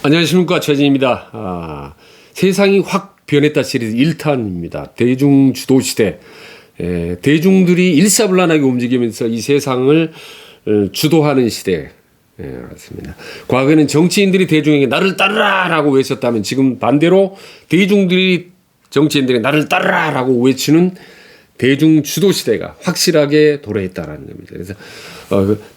안녕하십니까, 최진입니다. 세상이 확 변했다 시리즈 1탄입니다. 대중주도 시대. 대중들이 일사불란하게 움직이면서 이 세상을 주도하는 시대. 맞습니다. 과거에는 정치인들이 대중에게 나를 따르라 라고 외쳤다면 지금 반대로 대중들이 정치인들이 나를 따르라 라고 외치는 대중주도 시대가 확실하게 도래했다는 겁니다. 그래서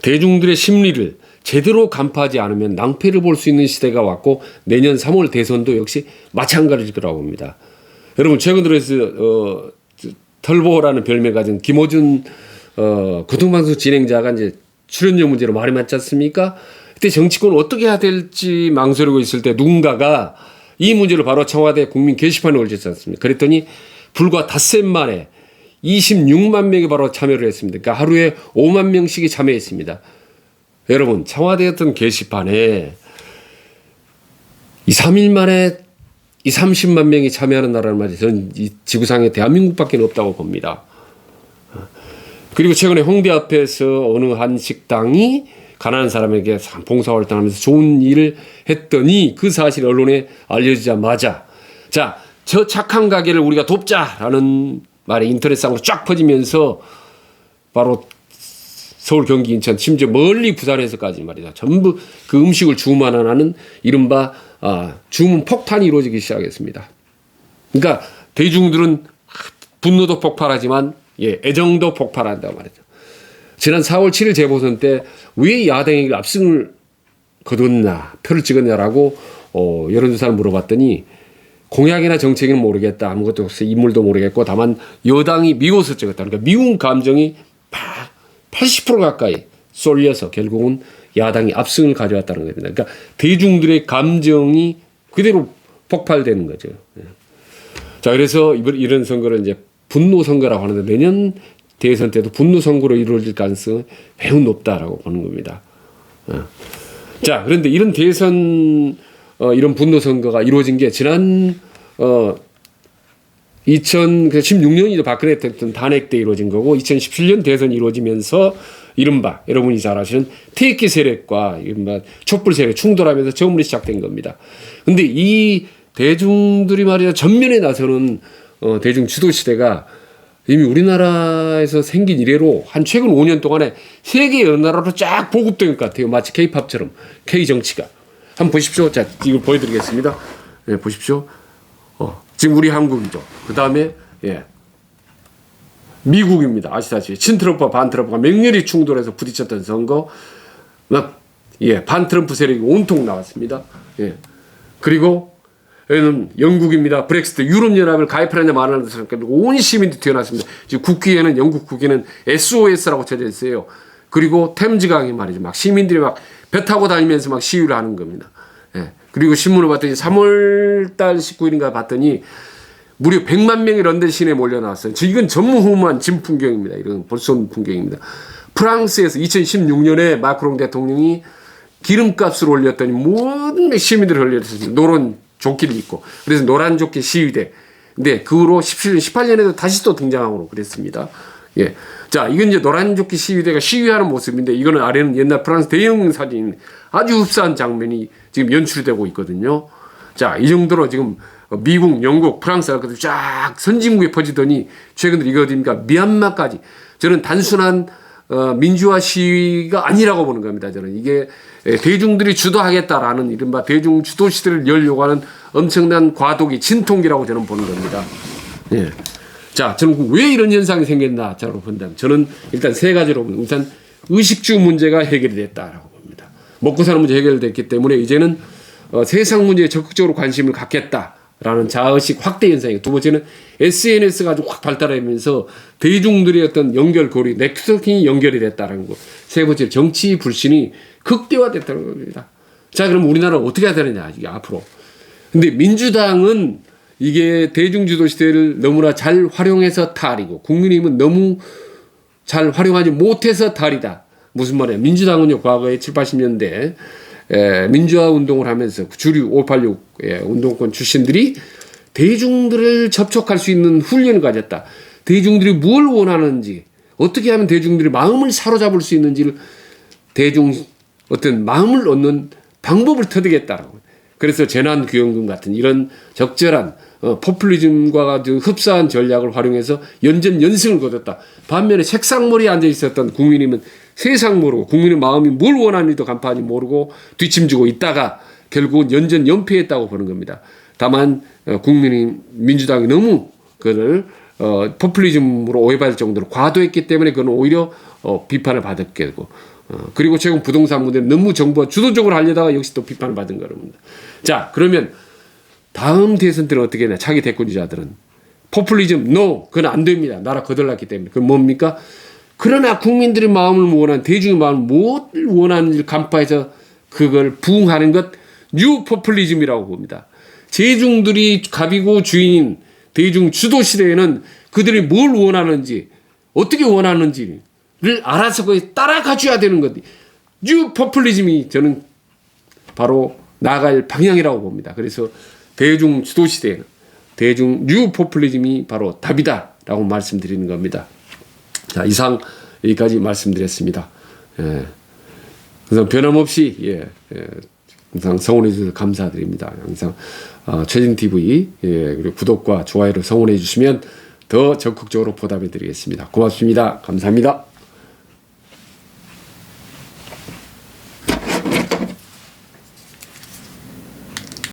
대중들의 심리를 제대로 간파하지 않으면 낭패를 볼 수 있는 시대가 왔고, 내년 3월 대선도 역시 마찬가지일 거라고 봅니다. 여러분, 최근 들어서 털보라는 별명 가진 김어준 교통방송 진행자가 이제 출연료 문제로 말이 많지 않습니까? 그때 정치권을 어떻게 해야 될지 망설이고 있을 때 누군가가 이 문제를 바로 청와대 국민 게시판에 올렸지 않습니까? 그랬더니 불과 닷새 만에 26만 명이 바로 참여를 했습니다. 그러니까 하루에 5만 명씩이 참여했습니다. 여러분, 청와대 어떤 게시판에 2, 3일 만에 2, 30만 명이 참여하는 나라는 말이죠. 저는 이 지구상에 대한민국밖에 없다고 봅니다. 그리고 최근에 홍대 앞에서 어느 한 식당이 가난한 사람에게 봉사활동하면서 좋은 일을 했더니 그 사실이 언론에 알려지자마자, 자, 저 착한 가게를 우리가 돕자라는 말이 인터넷상으로 쫙 퍼지면서 바로 서울, 경기, 인천, 심지어 멀리 부산에서까지 말이다. 전부 그 음식을 주문하는 이른바 주문 폭탄이 이루어지기 시작했습니다. 그러니까 대중들은 분노도 폭발하지만 애정도 폭발한다 말이죠. 지난 4월 7일 재보선 때 왜 야당이 압승을 거뒀나, 표를 찍었냐라고 여론조사를 물어봤더니 공약이나 정책은 모르겠다. 아무것도 없어. 인물도 모르겠고 다만 여당이 미워서 찍었다. 그러니까 미운 감정이 80% 가까이 쏠려서 결국은 야당이 압승을 가져왔다는 겁니다. 그러니까 대중들의 감정이 그대로 폭발되는 거죠. 자, 그래서 이런 선거를 이제 분노 선거라고 하는데 내년 대선 때도 분노 선거로 이루어질 가능성은 매우 높다라고 보는 겁니다. 자, 그런데 이런 대선 이런 분노 선거가 이루어진 게 지난 2016년이 박근혜 대통령 탄핵 때 이루어진 거고, 2017년 대선이 이루어지면서 이른바 여러분이 잘 아시는 태극기 세력과 이른바 촛불 세력 충돌하면서 처음으로 시작된 겁니다. 근데 이 대중들이 말이야 전면에 나서는 대중 주도 시대가 이미 우리나라에서 생긴 이래로 한 최근 5년 동안에 세계 여러 나라로 쫙 보급된 것 같아요. 마치 K-팝처럼 K-정치가. 한번 보십시오. 자, 이걸 보여드리겠습니다. 네, 보십시오. 지금 우리 한국이죠. 그 다음에 미국입니다. 아시다시피 친트럼프와 반트럼프가 맹렬히 충돌해서 부딪혔던 선거, 반트럼프 세력이 온통 나왔습니다. 그리고 여기는 영국입니다. 브렉시트, 유럽연합을 가입하느냐 말하는 온 시민들이 태어났습니다. 지금 국기에는, 영국 국기는 SOS라고 쳐져 있어요. 그리고 템즈강이 말이죠. 막 시민들이 막 배 타고 다니면서 막 시위를 하는 겁니다. 그리고 신문을 봤더니 3월달 19일인가 봤더니 무려 100만 명이 런던 시내에 몰려 나왔어요. 이건 전무후무한 진풍경입니다. 이건 볼수 없는 풍경입니다. 프랑스에서 2016년에 마크롱 대통령이 기름값을 올렸더니 모든 시민들이 흘렸습니다. 노란 조끼를 입고. 그래서 노란 조끼 시위대. 근데 그 후로 17년, 18년에도 다시 또 등장하고 그랬습니다. 자, 이건 이제 노란 조끼 시위대가 시위하는 모습인데, 이거는 아래는 옛날 프랑스 대형 사진, 아주 흡사한 장면이 지금 연출되고 있거든요. 자, 이 정도로 지금 미국, 영국, 프랑스가 쫙 선진국에 퍼지더니 최근 이거 어디입니까? 미얀마까지. 저는 단순한 민주화 시위가 아니라고 보는 겁니다. 저는 이게 대중들이 주도하겠다라는 이른바 대중 주도 시대를 열려고 하는 엄청난 과도기, 진통기라고 저는 보는 겁니다. 자, 저는 왜 이런 현상이 생겼나 자로 본다면 저는 일단 세 가지로 봅니다. 우선 의식주 문제가 해결이 됐다라고 봅니다. 먹고 사는 문제 해결됐기 때문에 이제는 세상 문제에 적극적으로 관심을 갖겠다라는 자의식 확대 현상이고, 두 번째는 SNS가 아주 확 발달하면서 대중들의 어떤 연결고리, 네트워킹이 연결이 됐다는 거. 세 번째, 정치 불신이 극대화됐다는 겁니다. 자, 그럼 우리나라는 어떻게 해야 되느냐, 이게 앞으로. 근데 민주당은 이게 대중주도 시대를 너무나 잘 활용해서 탈이고, 국민의힘은 너무 잘 활용하지 못해서 탈이다. 무슨 말이에요? 민주당은요, 과거에 7, 80년대 민주화 운동을 하면서 주류 586 운동권 출신들이 대중들을 접촉할 수 있는 훈련을 가졌다. 대중들이 뭘 원하는지, 어떻게 하면 대중들의 마음을 사로잡을 수 있는지를 어떤 마음을 얻는 방법을 터득했다라고. 그래서 재난규영금 같은 이런 적절한 포퓰리즘과 아주 흡사한 전략을 활용해서 연전연승을 거뒀다. 반면에 책상머리에 앉아 있었던 국민이면 세상 모르고 국민의 마음이 뭘 원하는지도 간판히 모르고 뒷짐지고 있다가 결국은 연전연패했다고 보는 겁니다. 다만 민주당이 너무 그를 포퓰리즘으로 오해받을 정도로 과도했기 때문에 그건 오히려 비판을 받게 되고 그리고 최근 부동산 문제는 너무 정부가 주도적으로 하려다가 역시 또 비판을 받은 겁니다. 자, 그러면 다음 대선 때는 어떻게 되냐? 차기 대권주자들은 포퓰리즘 그건 안 됩니다. 나라 거덜났기 때문에. 그건 뭡니까? 그러나 국민들의 마음을 원하는 대중의 마음을 뭘 원하는지 간파해서 그걸 부응하는 것 뉴 포퓰리즘이라고 봅니다. 대중들이 갑이고 주인인 대중 주도 시대에는 그들이 뭘 원하는지 어떻게 원하는지를 알아서 거기에 따라가줘야 되는 것. 뉴 포퓰리즘이 저는 바로 나아갈 방향이라고 봅니다. 그래서 대중 주도 시대에는 대중 뉴 포퓰리즘이 바로 답이다라고 말씀드리는 겁니다. 자, 이상 여기까지 말씀드렸습니다. 항상 변함없이 항상 성원해 주셔서 감사드립니다. 항상 최진TV 그리고 구독과 좋아요를 성원해 주시면 더 적극적으로 보답해 드리겠습니다. 고맙습니다. 감사합니다.